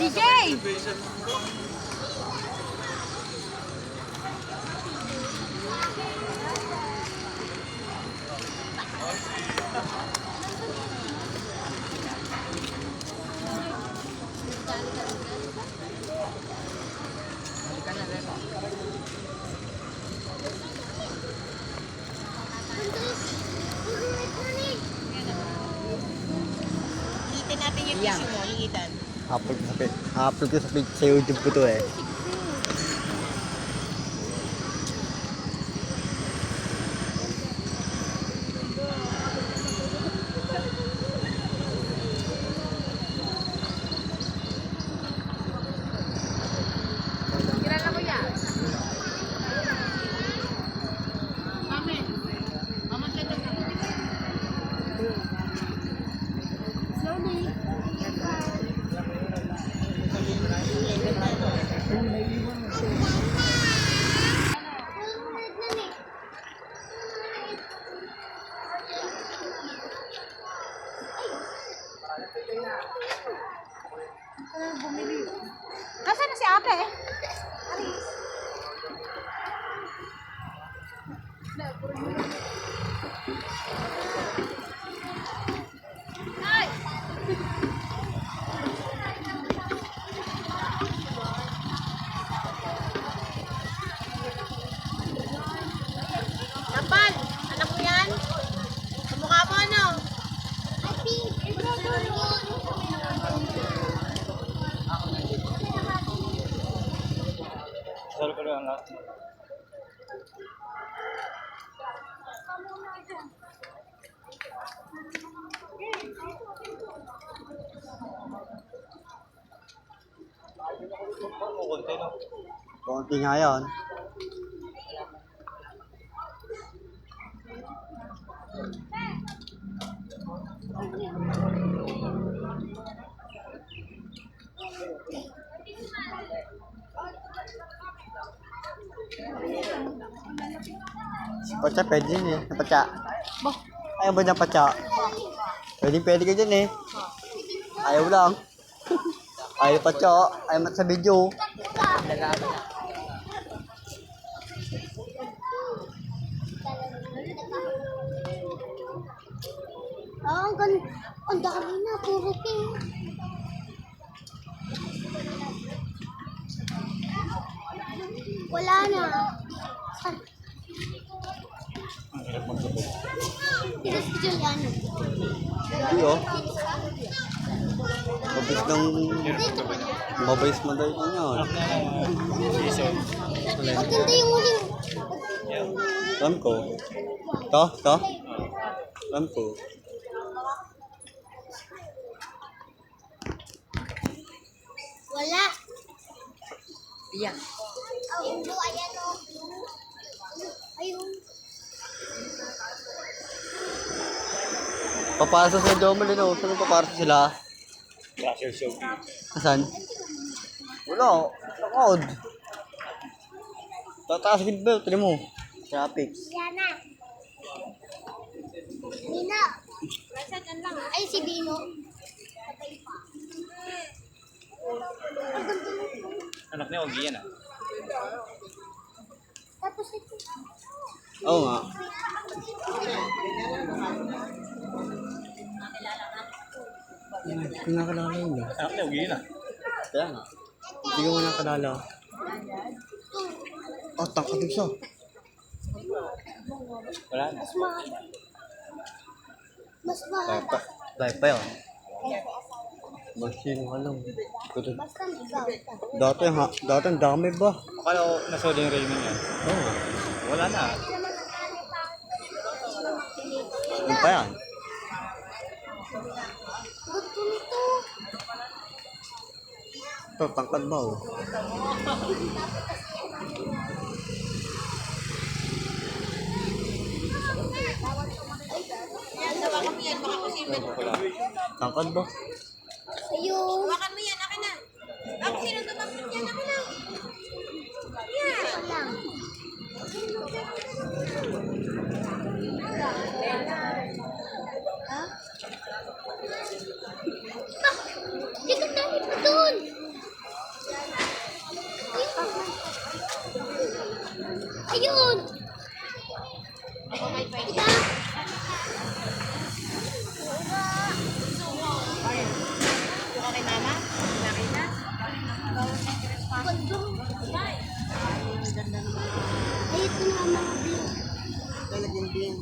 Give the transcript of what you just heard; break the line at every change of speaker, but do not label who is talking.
DJ!
Hitin natin yung piso mo, hitan.
Upload ko sa YouTube ko to eh.
Kilala ko yan. Nasaan na si ate? Ay!
Kapal! Anak mo yan? Kamukha mo ano?
Sorry ko lang ah. Konti nga yan. Si Pacha pwede din eh. Pacha. Ayaw ba ng Pacha? Pwede ka dyan eh. Ayaw lang. Ayaw Pacha. Ayaw mat sa video.
Ang dami na, puro pink. Wala na. Dito si Juliano.
Hindi oh. Mabais mo daw yun yun.
Maganda yung huling.
Alam ko. To? Alam ko.
Wala.
Iya.
Ayun, ayan o. Ayun.
Papasok sa Jomel no? Saan papasok sila? Asan? Wala. Takod. Tataas yung belt. Tali mo. Traffic.
Yana. Nina. Ay, si Bino.
Anak niya, Ogie yan ah.
Tapos ito.
Oo nga. Pinakalala yun eh.
Anak niya, Ogie yan ah.
Kaya nga. Hindi ko mo nakalala. Oh, tangkad siya.
Wala na.
Mas mahaba. Mas mahaba.
Live pa yun. Machine alam.
Basta ligaw.
Dati ang dami ba?
Akala ko nasoda yung Raymond yan.
Oo.
Wala na.
Ano pa yan?
Gusto nito.
Ito, tangkad ba oh?
Yan, hawakan mo yan, baka masilman.
Tangkad ba?
Ayun.
Hawakan mo yan, akin na. Ako sino tumapit yan, ako na. Yan.
Lang. Ha? Di ka dami pa doon. Ayun! Ika!
Buka kay mama? Nakita?
Gandong. Ay, ito na ang mga blue.
Ay, naging din.